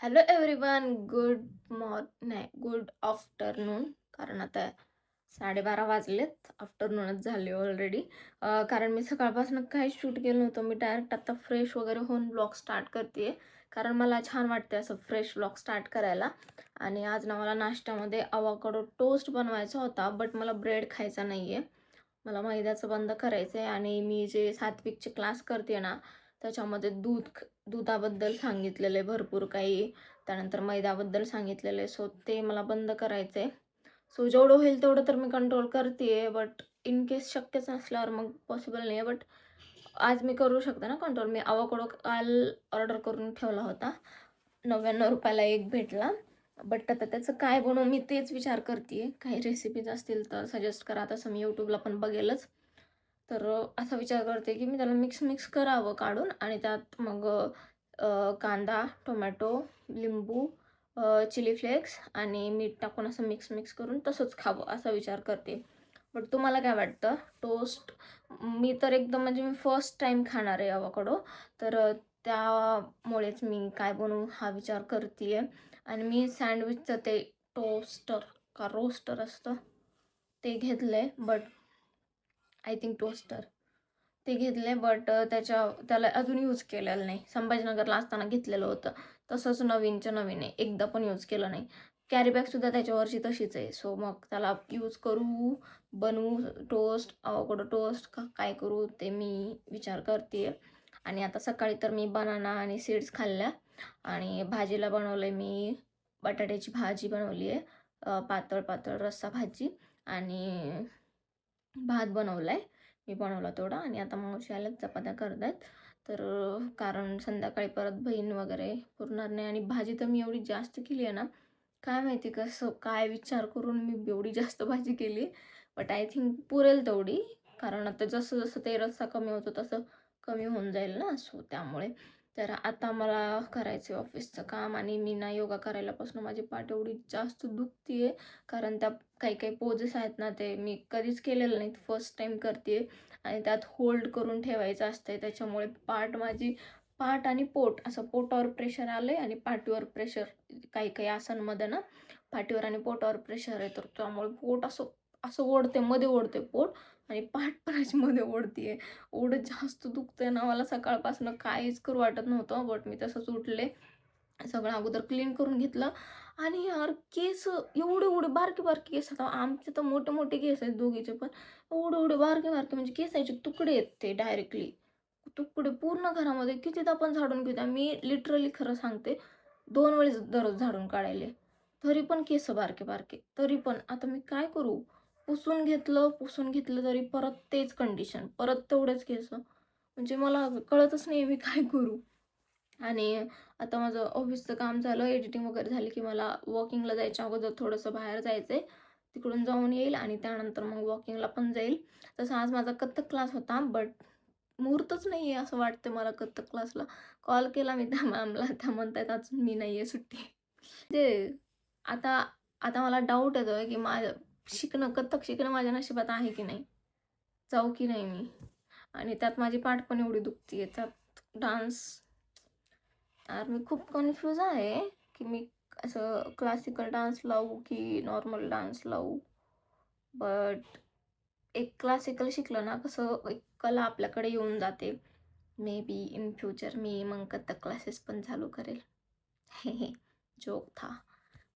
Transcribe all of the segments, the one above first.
Hello everyone, good afternoon. कारण आता 12:30 वाजलेत, आफ्टरनूनच झाली ऑलरेडी. कारण मी सकाळपासून काहीच शूट केलं नव्हतं. मी डायरेक्ट आता फ्रेश वगैरे होऊन ब्लॉग स्टार्ट करते कारण मला छान वाटते असं फ्रेश ब्लॉग स्टार्ट करायला. आणि आज ना मला नाश्त्यामध्ये अवाकाडो टोस्ट बनवायचा होता, बट मला ब्रेड खायचा नाही आहे. मला मैद्याचं बंद करायचं आहे. आणि मी जे सात्विकचे क्लास करते ना, त्याच्यामध्ये दुधाबद्दल सांगितलेलं आहे भरपूर काही. त्यानंतर मैद्याबद्दल सांगितलेलं आहे. सो ते मला बंद करायचं आहे. सो जेवढं होईल तेवढं तर मी कंट्रोल करते आहे. बट इन केस शक्यच नसल्यावर मग पॉसिबल नाही आहे. बट आज मी करू शकते ना कंट्रोल. मी अवाकाडो काल ऑर्डर करून ठेवला होता. 99 रुपयाला एक भेटला. बट आता त्याचं काय बनवू मी तेच विचार करते आहे. काही रेसिपीज असतील तर सजेस्ट करा. तसं मी यूट्यूबला पण बघेलच. तर असा विचार करते की मी त्याला मिक्स करावं काढून आणि त्यात मग कांदा, टोमॅटो, लिंबू, चिली फ्लेक्स आणि मीठ टाकून असं मिक्स करून तसंच खावं असा विचार करते. बट तुम्हाला काय वाटतं? टोस्ट मी तर एकदम म्हणजे मी फर्स्ट टाईम खाणार आहे अवाकाडो. तर त्यामुळेच मी काय बनवू हा विचार करते आहे. आणि मी सँडविचचं ते टोस्टर का रोस्टर असतं ते घेतलं आहे. बट आय थिंक टोस्टर ते घेतले. बट त्याला अजून यूज केलेलं नाही. संभाजीनगरला असताना घेतलेलं होतं. तसंच नवीनच्या नवीन आहे. एकदा पण यूज केलं नाही. कॅरीबॅगसुद्धा त्याच्यावरची तशीच आहे. सो मग त्याला यूज करू, बनवू टोस्ट, अवोकाडो टोस्ट का काय करू ते मी विचार करते आहे. आणि आता सकाळी तर मी बनाना आणि सीड्स खाल्ल्या. आणि भाजीला बनवलं आहे मी बटाट्याची भाजी बनवली आहे. पातळ पातळ रस्सा भाजी. आणि भात बनवला आहे. मी बनवला तेवढा. आणि आता मावशी आल्यात चपात्या करत आहेत. तर कारण संध्याकाळी परत बहीण वगैरे पुरणार नाही. आणि भाजी तर मी एवढी जास्त केली आहे ना, काय माहिती कसं काय विचार करून मी एवढी जास्त भाजी केली. बट आय थिंक पुरेल तेवढी. कारण आता जसं जसं ते रस्सा कमी होतो तसं कमी होऊन जाईल ना. सो त्यामुळे तर आता मला करायचं आहे ऑफिसचं काम. आणि मी ना योगा करायलापासून माझी पाठ एवढी जास्त दुखती आहे. कारण त्या काही काही पोजेस आहेत ना, ते मी कधीच केलेलं नाहीत. फर्स्ट टाईम करते आहे. आणि त्यात होल्ड करून ठेवायचं असतं आहे. त्याच्यामुळे पाठ आणि पोट असं पोटावर प्रेशर आलं आहे आणि पाठीवर प्रेशर काही काही आसनमध्ये ना पाठीवर आणि पोटावर प्रेशर आहे. तर त्यामुळे पोट असं असं ओढते, मध्ये ओढते पोट. आणि पाठ पण अशी मध्ये ओढते आहे. एवढं जास्त दुखतंय ना मला सकाळपासून काहीच करू वाटत नव्हतं. बट मी तसंच उठले. सगळं अगोदर क्लीन करून घेतलं. आणि यार केस एवढे एवढे बारके बारके केस. आता आमचे तर मोठे मोठे केस आहेत दोघीचे पण. एवढे एवढे बारके बारके म्हणजे केसाचे तुकडे आहेत ते डायरेक्टली. तुकडे पूर्ण घरामध्ये कितीदा पण झाडून घेते. मी लिटरली खरं सांगते 2 वेळेस दररोज झाडून काढायले. तरी पण केस बारके बारके. तरी पण आता मी काय करू? पुसून घेतलं तरी परत तेच कंडिशन. परत तेवढेच केस. म्हणजे मला कळतच नाही मी काय करू? आणि आता माझं ऑफिसचं काम झालं, एडिटिंग वगैरे झाली की मला वॉकिंगला जायच्या अगोदर थोडंसं बाहेर जायचं आहे. तिकडून जाऊन येईल आणि त्यानंतर मग वॉकिंगला पण जाईल. तसं आज माझा कथ्थक क्लास होता. बट मुहूर्तच नाही आहे असं वाटतं मला कथ्थक क्लासला. कॉल केला मी त्या मॅमला. त्या म्हणतायत अजून मी नाही आहे सुट्टी. म्हणजे आता आता मला डाऊट येतोय की कथ्थक शिकणं माझ्या नशिबात आहे की नाही? जाऊ की नाही मी? आणि त्यात माझी पाठ पण एवढी दुखती आहे. त्यात डान्स. यार मी खूप कन्फ्यूज आहे की मी असं क्लासिकल डान्स लावू की नॉर्मल डान्स लावू. बट एक क्लासिकल शिकलं ना कसं एक कला आपल्याकडे येऊन जाते. मे बी इन फ्युचर मी मग कथ्थक क्लासेस पण चालू करेल. हे हे जोक था.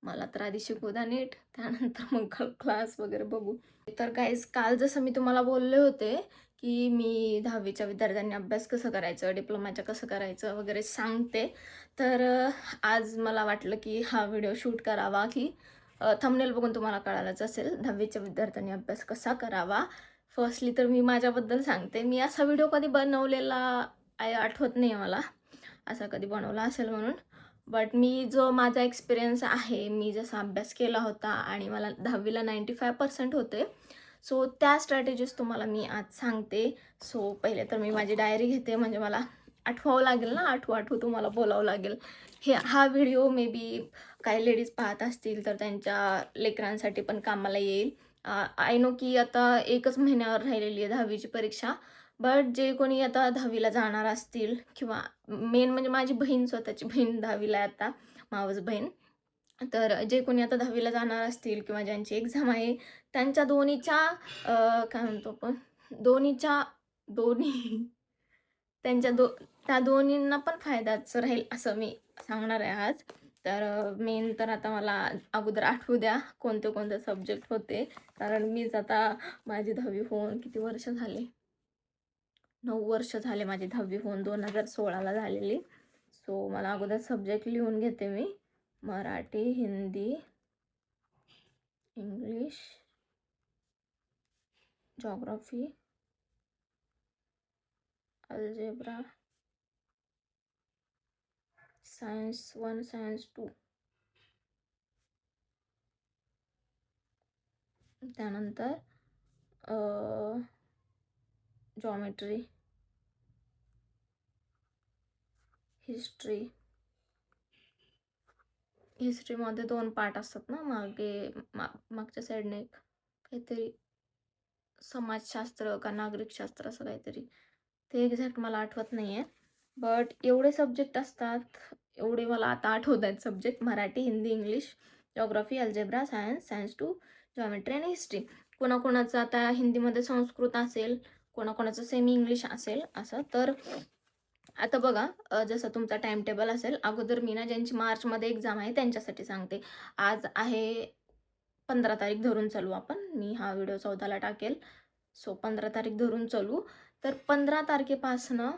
मला तर आधी शिकू द्या नीट, त्यानंतर मग क्लास वगैरे बघू. तर गाईज काल जसं मी तुम्हाला बोलले होते की मी 10वीच्या विद्यार्थ्यांनी अभ्यास कसं करायचं, डिप्लोमाच्या कसं करायचं वगैरे सांगते. तर आज मला वाटलं की हा व्हिडिओ शूट करावा की थंबनेल बघून तुम्हाला कळालंच असेल 10वीच्या विद्यार्थ्यांनी अभ्यास कसा करावा. फर्स्टली तर मी माझ्याबद्दल सांगते. मी असा व्हिडिओ कधी बनवलेला आठवत नाही मला, असा कधी बनवला असेल म्हणून. बट मी जो माझा एक्सपिरियन्स आहे, मी जसा अभ्यास केला होता आणि मला 10वीला 95% होते. सो त्या स्ट्रॅटेजीज तुम्हाला मी आज सांगते. सो पहिले तर मी माझी डायरी घेते म्हणजे मला आठवावं लागेल ना, आठवू तुम्हाला बोलावं लागेल. हा व्हिडिओ मे बी काही लेडीज पाहत असतील तर त्यांच्या लेकरांसाठी पण कामाला येईल. आय नो की आता 1च महिन्यावर राहिलेली आहे 10वीची परीक्षा. बट जे कोणी आता 10वीला जाणार असतील किंवा मेन म्हणजे माझी बहीण, स्वतःची बहीण 10वीला आहे आता, मावस बहीण. तर जे कोणी आता 10वीला जाणार असतील किंवा ज्यांची एक्झाम आहे, त्यांच्या दोन्हीच्या काय म्हणतो आपण, दोन्हीच्या दोन्ही त्यांच्या त्या दोन्हींना पण फायद्याचं राहील असं मी सांगणार आहे आज. तर मेन तर आता मला अगोदर आठवू द्या कोणते कोणते सब्जेक्ट होते. कारण मीच आता माझी 10वी होऊन किती वर्ष झाले? 9 वर्ष झाले माझी 10वी होऊन, 2016ला झालेली. सो मला अगोदर सब्जेक्ट लिहून घेते मी. Marathi, Hindi, English, geography, algebra, science 1, science 2. त्यानंतर जॉमेट्री, हिस्ट्री. हिस्ट्रीमध्ये 2 पार्ट असतात ना, मागच्या साईडने एक काहीतरी समाजशास्त्र का नागरिकशास्त्र असं काहीतरी. ते एक्झॅक्ट मला आठवत नाही आहे. बट एवढे सब्जेक्ट असतात, एवढे मला आता आठवत आहेत subject. Marathi, Hindi, English, geography, algebra, science, science 2, geometry आणि हिस्ट्री. कोणाकोणाचं आता हिंदीमध्ये संस्कृत असेल, कोणाकोणाचं सेमी इंग्लिश असेल असं. तर आता बघा, जसं तुमचा टाईम टेबल असेल, अगोदर मी ना ज्यांची मार्चमध्ये एक्झाम आहे त्यांच्यासाठी सांगते. आज आहे 15 तारीख धरून चालू आपण. मी हा व्हिडिओ 14ला टाकेल. सो 15 तारीख धरून चालू. तर 15 तारखेपासनं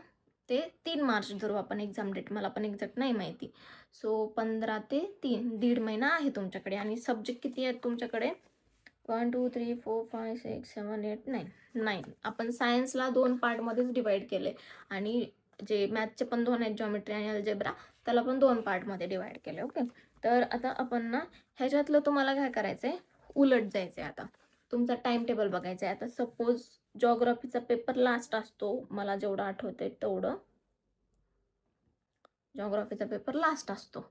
ते 3 मार्च धरू आपण एक्झाम डेट. मला पण एक्झॅक्ट नाही माहिती. सो 15 ते 3 दीड महिना आहे तुमच्याकडे. आणि सब्जेक्ट किती आहेत तुमच्याकडे? 1 2 3 4 5 6 7 8 9. 9. आपण सायन्सला 2 पार्टमध्येच डिवाईड केले. आणि जे मॅथचे पण 2 आहेत, जॉमेट्री आणि अल्जेब्रा, त्याला पण 2 पार्टमध्ये डिवाईड केले. ओके. तर आता आपण ना ह्याच्यातलं तुम्हाला काय करायचं आहे, उलट जायचं आहे. आता तुमचा टाईम टेबल बघायचा आहे. आता सपोज जिओग्राफीचा पेपर लास्ट असतो, मला जेवढं आठवतंय तेवढं. जिओग्राफीचा पेपर लास्ट असतो.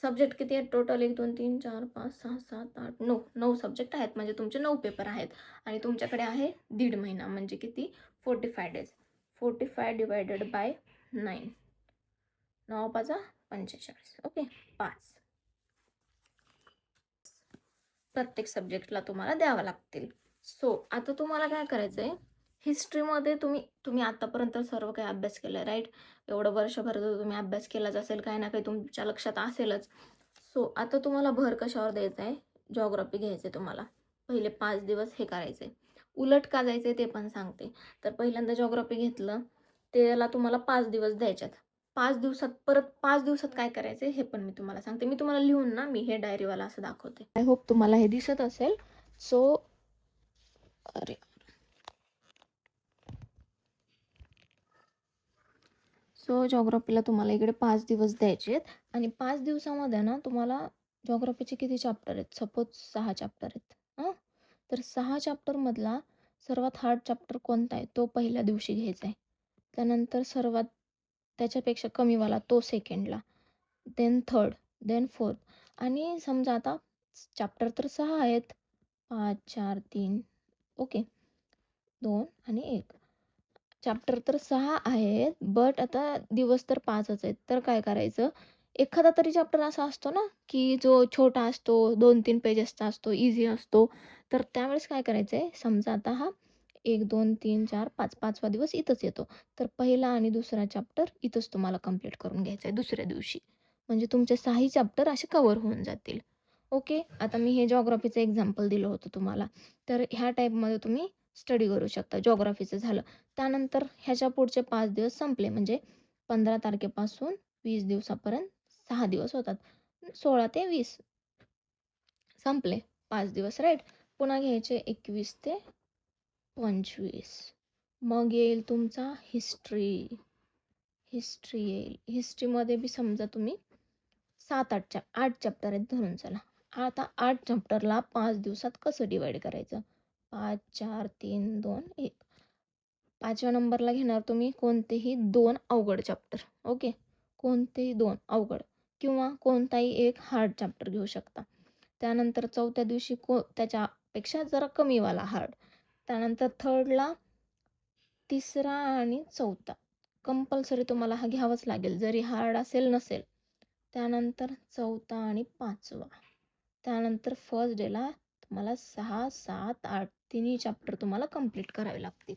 सब्जेक्ट किती आहेत टोटल? 1 2 3 4 5 6 7 8 9. 9 सब्जेक्ट आहेत, म्हणजे तुमचे 9 पेपर आहेत. आणि तुमच्याकडे आहे दीड महिना, म्हणजे किती? 45 डेज. 45 divided by 9. 9 5 45. ओके. 5 प्रत्येक सब्जेक्टला तुम्हाला द्यावं लागतील. सो आता तुम्हाला काय करायचं आहे, हिस्ट्रीमध्ये तुम्ही आतापर्यंत सर्व काही अभ्यास केला आहे, राईट? एवढं वर्षभर जर तुम्ही अभ्यास केलाच असेल, काही ना काही तुमच्या लक्षात असेलच. सो आता तुम्हाला भर कशावर द्यायचं आहे? जिओग्राफी घ्यायचं आहे तुम्हाला. पहिले 5 दिवस हे करायचं आहे. उलट का जायचं आहे ते पण सांगते. तर पहिल्यांदा जिओग्राफी घेतलं, त्याला तुम्हाला 5 दिवस द्यायच्यात. 5 दिवसात परत 5 दिवसात काय करायचं हे पण मी तुम्हाला सांगते. मी तुम्हाला लिहून ना, मी हे डायरीवाला असं दाखवते. आय होप तुम्हाला हे दिसत असेल. सो अरे सो जिओग्राफीला तुम्हाला इकडे 5 दिवस द्यायचे आहेत. आणि 5 दिवसामध्ये ना तुम्हाला जिओग्राफीचे किती चॅप्टर आहेत? सपोज 6 चॅप्टर आहेत. हां, तर 6 चॅप्टरमधला सर्वात हार्ड चॅप्टर कोणता आहे तो पहिल्या दिवशी घ्यायचा आहे. त्यानंतर सर्वात त्याच्यापेक्षा कमीवाला तो सेकंडला, देन थर्ड, देन फोर्थ. आणि समजा आता चॅप्टर तर 6 आहेत, 5 4 3, ओके, 2 आणि 1. चॅप्टर तर 6 आहेत, बट आता दिवस तर 5च आहेत. तर काय करायचं, एखादा तरी चॅप्टर असा असतो ना, की जो छोटा असतो, 2-3 पेजेसचा असतो, इझी असतो. तर त्यावेळेस काय करायचं आहे, समजा आता हा 1 2 3 4 5 5वा दिवस इथंच येतो. तर पहिला आणि दुसरा चॅप्टर इथंच तुम्हाला कंप्लीट करून घ्यायचा आहे दुसऱ्या दिवशी. म्हणजे तुमचे 6ही चॅप्टर असे कव्हर होऊन जातील. ओके. आता मी हे जिओग्राफीचं एक्झाम्पल दिलं होतं तुम्हाला. तर ह्या टाईपमध्ये तुम्ही स्टडी करू शकता. जिओग्राफीचं झालं. त्यानंतर ह्याच्या पुढचे 5 दिवस संपले, म्हणजे 15 तारखेपासून 20 दिवसापर्यंत 6 दिवस होतात. 16 ते 20 संपले 5 दिवस, राईट? पुन्हा घ्यायचे 21 ते 25. मग येईल तुमचा हिस्ट्री. हिस्ट्री येईल. हिस्ट्रीमध्ये बी समजा तुम्ही 8 चॅप्टर आहेत धरून चला. आता 8 चॅप्टरला 5 दिवसात कसं डिवाईड करायचं? 5 4 3 2 1. 5व्या नंबरला घेणार तुम्ही कोणतेही 2 अवघड चॅप्टर. ओके. कोणतेही 2 अवघड किंवा कोणताही एक हार्ड चॅप्टर घेऊ शकता. त्यानंतर 4थ्या दिवशी त्याच्यापेक्षा जरा कमीवाला हार्ड. त्यानंतर 3rdला तिसरा आणि चौथा कंपल्सरी तुम्हाला हा घ्यावाच लागेल, जरी हार्ड असेल नसेल. त्यानंतर चौथा आणि पाचवा. त्यानंतर फर्स्ट डेला तुम्हाला 6, 7, 8 तिन्ही चॅप्टर तुम्हाला कंप्लीट करावे लागतील.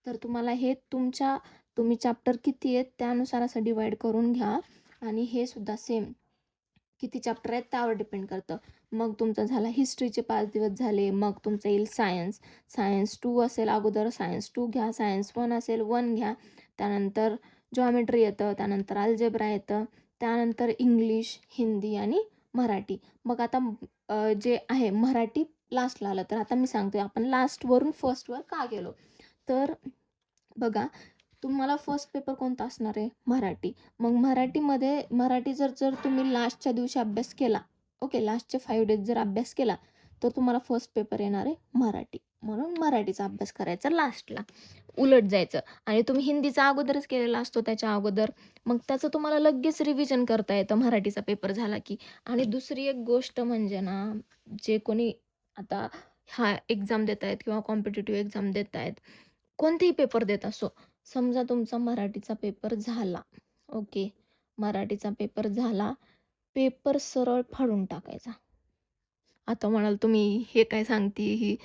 तर तुम्हाला हे तुम्ही चॅप्टर किती आहेत त्यानुसार असं डिवाईड करून घ्या आणि हे सुद्धा सेम किती चॅप्टर आहेत त्यावर डिपेंड करतं. मग तुमचं झालं हिस्ट्रीचे 5 दिवस झाले, मग तुमचं येईल सायन्स. सायन्स 2 असेल अगोदर सायन्स 2 घ्या, सायन्स 1 असेल 1 घ्या. त्यानंतर जॉमेट्री येतं, त्यानंतर अल्जेब्रा येतं, त्यानंतर इंग्लिश, हिंदी आणि मराठी. मग आता जे आहे मराठी लास्टला आलं. तर आता मी सांगते आपण लास्टवरून फर्स्टवर का गेलो. तर बघा, तुम्हाला फर्स्ट पेपर कोणता असणार आहे? मराठी. मग मराठी जर जर तुम्ही लास्टच्या दिवशी अभ्यास केला, ओके, लास्टचे 5 डेज जर अभ्यास केला, तर तुम्हाला फर्स्ट पेपर येणार आहे मराठी. म्हणून मराठीचा अभ्यास करायचा लास्टला, उलट जायचं. आणि तुम्ही हिंदीचा अगोदरच केलेला असतो त्याच्या अगोदर, मग त्याचं तुम्हाला लगेच रिव्हिजन करता येतं मराठीचा पेपर झाला की. आणि दुसरी एक गोष्ट म्हणजे ना, जे कोणी आता हा एक्झाम देत आहेत किंवा कॉम्पिटिटिव्ह एक्झाम देत आहेत, कोणतेही पेपर देत असो, समजा तुमचा मराठीचा पेपर झाला, ओके, मराठीचा पेपर झाला, पेपर सरळ फाडून टाकायचा. आता म्हणाल तुम्ही हे काय सांगते ही?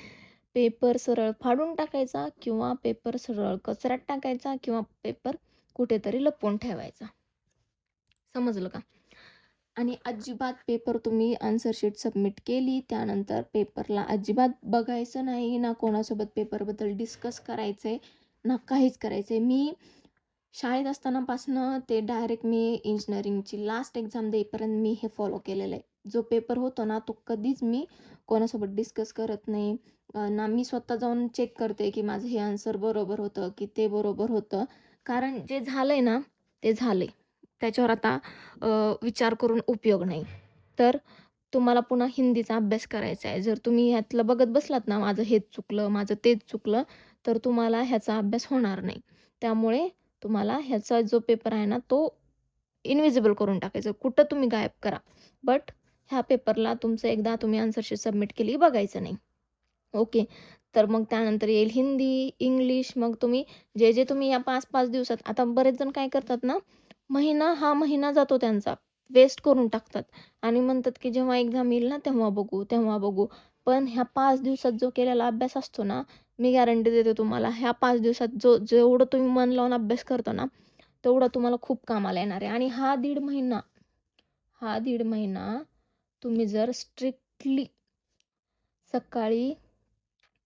पेपर सरळ फाडून टाकायचा किंवा पेपर सरळ कचऱ्यात टाकायचा किंवा पेपर कुठेतरी लपवून ठेवायचा. समजलं का? आणि अजिबात पेपर तुम्ही आन्सर शीट सबमिट केली, त्यानंतर पेपरला अजिबात बघायचं नाही, ना कोणासोबत पेपरबद्दल डिस्कस करायचं आहे, ना काहीच करायचं आहे. मी शाळेत असतानापासनं ते डायरेक्ट मी इंजिनिअरिंगची लास्ट एक्झाम देईपर्यंत मी हे फॉलो केलेलं आहे. जो पेपर होतो ना, तो कधीच मी कोणासोबत डिस्कस करत नाही. ना मी स्वतः जाऊन चेक करते, की माझं हे आन्सर बरोबर होतं, की ते बरोबर होतं. कारण जे झालंय ना, ते झालंय. त्याच्यावर आता विचार करून उपयोग नाही. तर तुम्हाला पुन्हा हिंदीचा अभ्यास करायचा आहे. जर तुम्ही ह्यातलं बघत बसलात ना, माझं हेच चुकलं, माझं तेच चुकलं, तर तुम्हाला ह्याचा अभ्यास होणार नाही. त्यामुळे तुम्हाला ह्याचा जो पेपर आहे ना, तो इनविजिबल करून टाकायचं. कुठं तुम्ही गायब करा. बट ह्या पेपरला तुमचं एकदा तुम्ही आन्सर शीट सबमिट केली, बघायचं नाही. ओके. तर मग त्यानंतर येईल हिंदी, इंग्लिश. मग तुम्ही जे तुम्ही या 5-5 दिवसात, आता बरेच जण काय करतात ना, हा महिना जातो त्यांचा, वेस्ट करून टाकतात आणि म्हणतात, की जेव्हा एक्झाम येईल ना, तेव्हा बघू, तेव्हा बघू. पण ह्या 5 दिवसात जो केलेला अभ्यास असतो ना, मी गॅरंटी देते तुम्हाला, ह्या 5 दिवसात जेवढं तुम्ही मन लावून अभ्यास करतो ना, तेवढं तुम्हाला खूप कामाला येणार आहे. आणि हा दीड महिना तुम्ही जर स्ट्रिक्टली सकाळी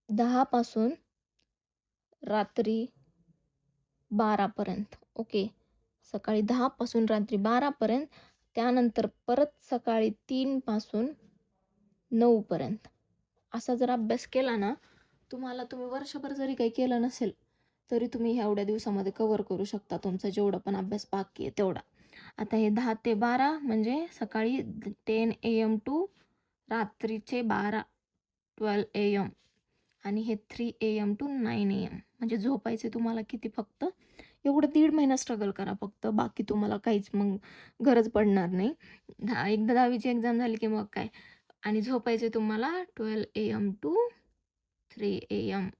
10 पासून रात्री 12 पर्यंत, ओके. सकाळी 10 पासून रात्री 12 पर्यंत, त्यानंतर परत सकाळी 3 पासून 9 पर्यंत असा जर अभ्यास केला ना, तुम्ही वर्षभर जरी काही केलं नसेल, तरी तुम्ही ह्या एवढ्या दिवसामध्ये कव्हर करू शकता तुमचा जेवढा पण अभ्यास बाकी आहे तेवढा. आता हे 10 ते 12 म्हणजे सकाळी 10 AM टू रात्रीचे 12 AM आणि हे 3 AM टू 9 AM म्हणजे झोपायचे तुम्हाला किती फक्त एवढं 1.5 महिना स्ट्रगल करा फक्त. बाकी तुम्हाला काहीच मग गरज पडणार नाही. एकदा 10वीची एक्झाम झाली की मग काय. आणि झोपायचे तुम्हाला 12 AM टू 3 AM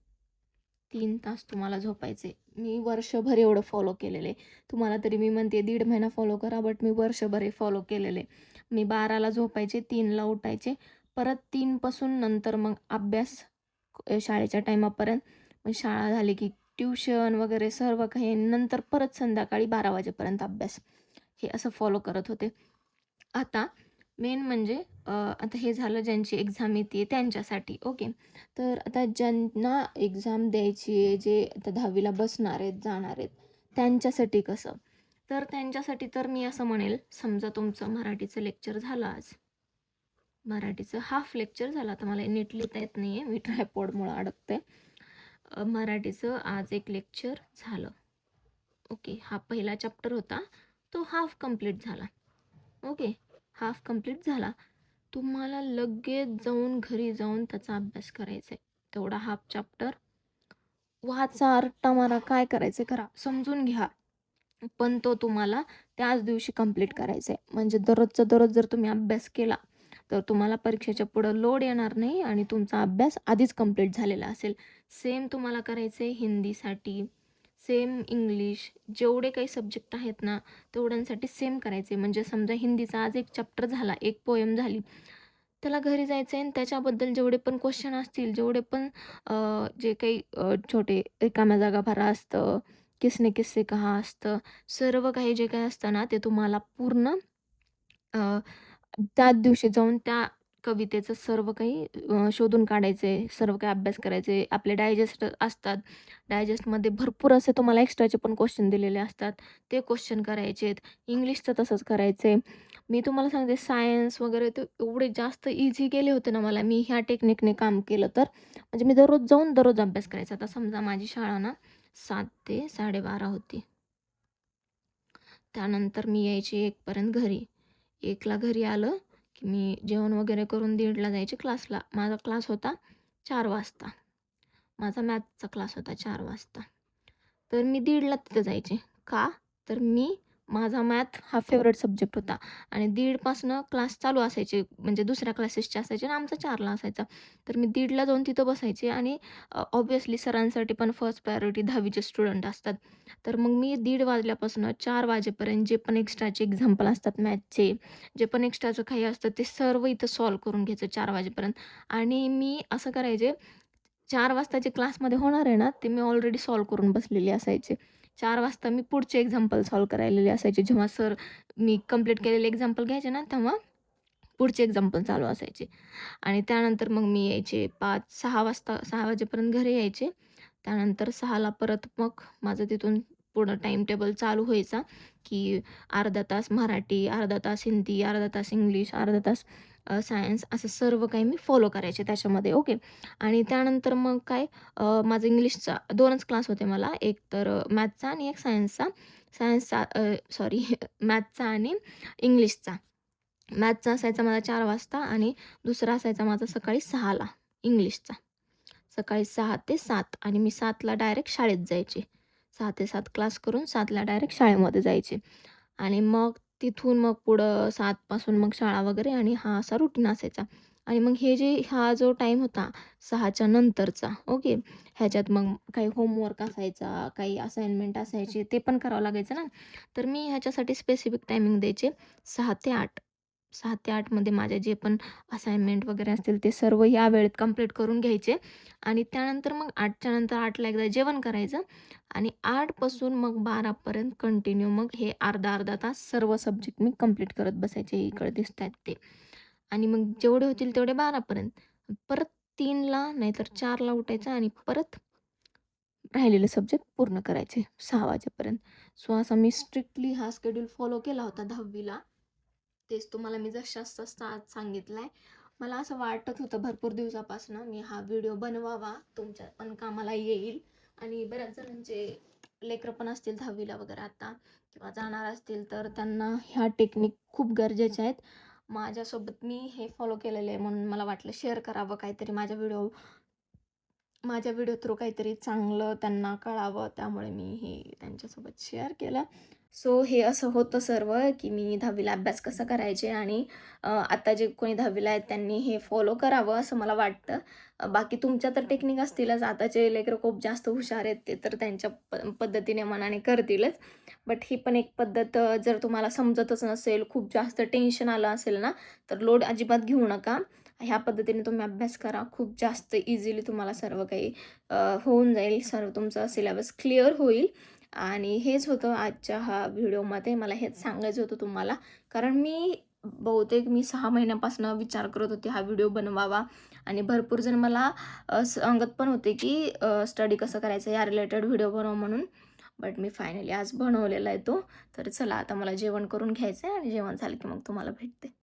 3 तास तुम्हाला झोपायचे. मी वर्षभर एवढं फॉलो केलेलं आहे. तुम्हाला तरी मी म्हणते 1.5 महिना फॉलो करा, बट मी वर्षभर हे फॉलो केलेलं आहे. मी 12ला झोपायचे, 3ला उठायचे. परत 3 पासून नंतर मग अभ्यास शाळेच्या टाईमापर्यंत. मग शाळा झाली की ट्यूशन वगैरे सर्व काही. नंतर परत संध्याकाळी 12 वाजेपर्यंत अभ्यास. हे असं फॉलो करत होते. आता मेन म्हणजे आता हे झालं ज्यांची एक्झाम येते त्यांच्यासाठी, ओके. तर आता ज्यांना एक्झाम द्यायची आहे, जे आता 10वीला बसणार आहेत, जाणार आहेत, त्यांच्यासाठी कसं? तर त्यांच्यासाठी तर मी असं म्हणेल, समजा तुमचं मराठीचं लेक्चर झालं आज. मराठीचं हाफ लेक्चर झालं. आता मला नीट लिहिता येत नाही आहे, मी ट्रायपॉडमुळं अडकते. मराठीचं आज एक लेक्चर झालं, ओके. हा पहिला चॅप्टर होता, तो हाफ कंप्लीट झाला, ओके. हाफ कंप्लीट झाला. तुम्हाला लगेच घरी जाऊन त्याचा अभ्यास करायचा आहे. तेवढा हाफ चॅप्टर वाचा, रट्टा मारा, काय करायचं करा, समजून घ्या. पण तो तुम्हाला त्याच दिवशी कंप्लीट करायचा आहे. म्हणजे दररोजचा दररोज जर तुम्ही अभ्यास केला, तर तुम्हाला परीक्षेच्या पुढं लोड येणार नाही आणि तुमचा अभ्यास आधीच कंप्लीट झालेला असेल. सेम तुम्हाला करायचं आहे हिंदीसाठी, सेम इंग्लिश, जेवढे काही सब्जेक्ट आहेत ना, तेवढ्यांसाठी सेम करायचे. म्हणजे समजा हिंदीचा आज एक चॅप्टर झाला, एक पोएम झाली. त्याला घरी जायचं आहे आणि त्याच्याबद्दल जेवढे पण क्वेश्चन असतील, जेवढे पण जे काही छोटे रिकाम्या जागा भरा असतं, किसने किस्से कहा असतं, सर्व काही जे काही असतं ना, ते तुम्हाला पूर्ण अ, त्याच दिवशी जाऊन त्या कवितेचं सर्व काही शोधून काढायचे, सर्व काही अभ्यास करायचे. आपले डायजेस्ट असतात. डायजेस्टमध्ये भरपूर असे तुम्हाला एक्स्ट्राचे पण क्वेश्चन दिलेले असतात. ते क्वेश्चन करायचेत. इंग्लिशचं तसंच करायचं आहे. मी तुम्हाला सांगते सायन्स वगैरे ते एवढे जास्त ईझी गेले होते ना मला, मी ह्या टेक्निकने काम केलं तर. म्हणजे मी दररोज जाऊन दररोज अभ्यास करायचा. आता समजा माझी शाळा ना 7 ते 12:30 होती. त्यानंतर मी यायची 1 पर्यंत घरी. 1ला घरी आलं, की मी जेवण वगैरे करून 1:30ला जायचे क्लासला. माझा क्लास होता 4 वाजता. माझा मॅथ्सचा क्लास होता 4 वाजता. तर मी 1:30ला तिथं जायचे. का? तर माझा मॅथ हा फेव्हरेट सब्जेक्ट होता आणि 1:30 पासनं क्लास चालू असायचे. म्हणजे दुसऱ्या क्लासेसचे असायचे आणि आमचा 4ला असायचा. तर मी 1:30ला जाऊन तिथं बसायचे आणि ऑब्व्हियसली सरांसाठी पण फर्स्ट प्रायोरिटी 10वीचे स्टुडंट असतात. तर मग मी 1:30 वाजल्यापासून 4 वाजेपर्यंत जे पण एक्स्ट्राचे एक्झाम्पल असतात मॅथचे, जे पण एक्स्ट्राचं काही असतं ते सर्व इथं सॉल्व्ह करून घ्यायचं 4 वाजेपर्यंत. आणि मी असं करायचे 4 वाजता जे क्लासमध्ये होणार आहे ना, ते मी ऑलरेडी सॉल्व्ह करून बसलेली असायचे. 4 वाजता मी पुढचे एक्झाम्पल सॉल्व्ह करायलेले असायचे. जेव्हा सर मी कंप्लीट केलेले एक्झाम्पल घ्यायचे ना, तेव्हा पुढचे एक्झाम्पल चालू असायचे. आणि त्यानंतर मग मी यायचे 5-6 वाजता 6 वाजेपर्यंत घरी यायचे. त्यानंतर 6ला परत मग माझं तिथून पुढं टाईम टेबल चालू व्हायचा, की अर्धा तास मराठी, अर्धा तास हिंदी, अर्धा तास इंग्लिश, अर्धा तास सायन्स असं सर्व काही मी फॉलो करायचे त्याच्यामध्ये. ओके. आणि त्यानंतर मग काय माझं इंग्लिशचा 2च क्लास होते मला. एक तर मॅथ्सचा आणि एक सायन्सचा. सॉरी मॅथ्सचा आणि इंग्लिशचा. मॅथ्सचा असायचा माझा 4 वाजता आणि दुसरा असायचा माझा सकाळी 6ला इंग्लिशचा. सकाळी 6 ते 7 आणि मी 7ला डायरेक्ट शाळेत जायचे. 6 ते 7 क्लास करून 7ला डायरेक्ट शाळेमध्ये जायचे. आणि मग तिथून मग पुढं 7 पासून मग शाळा वगैरे आणि हा असा रुटीन असायचा. आणि मग हा जो टाईम होता 6च्या नंतरचा, ओके. ह्याच्यात मग काही होमवर्क असायचा, काही असाइनमेंट असायचे, ते पण करावं लागायचं ना. तर मी ह्याच्यासाठी स्पेसिफिक टायमिंग द्यायचे 6 ते 8. 6 ते 8 मध्ये माझे जे पण असाइनमेंट वगैरे असतील ते सर्व या वेळेत कंप्लीट करून घ्यायचे. आणि त्यानंतर मग 8च्या नंतर 8ला एकदा जेवण करायचं आणि 8 पासून मग 12 पर्यंत कंटिन्यू मग हे अर्धा-अर्धा तास सर्व सब्जेक्ट मी कंप्लीट करत बसायचे. इकडे दिसतायत ते. आणि मग जेवढे होतील तेवढे 12 पर्यंत. परत 3ला नाहीतर 4ला उठायचं आणि परत राहिलेले सब्जेक्ट पूर्ण करायचे 6 वाजेपर्यंत. सो असा मी स्ट्रिक्टली हा शेड्यूल फॉलो केला होता 10वीला. तेच तुम्हाला मी जशास आज सांगितलं आहे. मला असं वाटत होतं भरपूर दिवसापासून मी हा व्हिडिओ बनवावा, तुमच्या पण कामाला येईल. आणि बऱ्याच जणांचे लेकरं पण असतील 10वीला वगैरे आता किंवा जाणार असतील, तर त्यांना ह्या टेक्निक खूप गरजेच्या आहेत. माझ्यासोबत मी हे फॉलो केलेलं आहे म्हणून मला वाटलं शेअर करावं काहीतरी माझ्या व्हिडिओ थ्रू काहीतरी चांगलं त्यांना कळावं, त्यामुळे मी हे त्यांच्यासोबत शेअर केलं. सो हे असं होतं सर्व, की मी 10वीला अभ्यास कसा करायचे आणि आता जे कोणी 10वीला आहेत त्यांनी हे फॉलो करावं असं मला वाटतं. बाकी तुमच्या तर टेक्निक असतीलच. आताचे लेकरं खूप जास्त हुशार आहेत, ते तर त्यांच्या पद्धतीने मनाने करतीलच. बट ही पण एक पद्धत जर तुम्हाला समजतच नसेल, खूप जास्त टेन्शन आलं असेल ना, तर लोड अजिबात घेऊ नका. ह्या पद्धतीने तुम्ही अभ्यास करा. खूप जास्त इझिली तुम्हाला सर्व काही होऊन जाईल. सर्व तुमचा सिलेबस क्लिअर होईल. आणि हेच होतं आजच्या हा व्हिडिओमध्ये. मला हेच सांगायचं होतं तुम्हाला. कारण बहुतेक मी 6 महिन्यापासून विचार करत होते हा व्हिडिओ बनवावा आणि भरपूर जण मला सांगत पण होते, की स्टडी कसं करायचं या रिलेटेड व्हिडिओ बनव म्हणून. बट मी फायनली आज बनवलेला आहे तो. तर चला आता मला जेवण करून घ्यायचं आहे आणि जेवण झालं की मग तुम्हाला भेटते.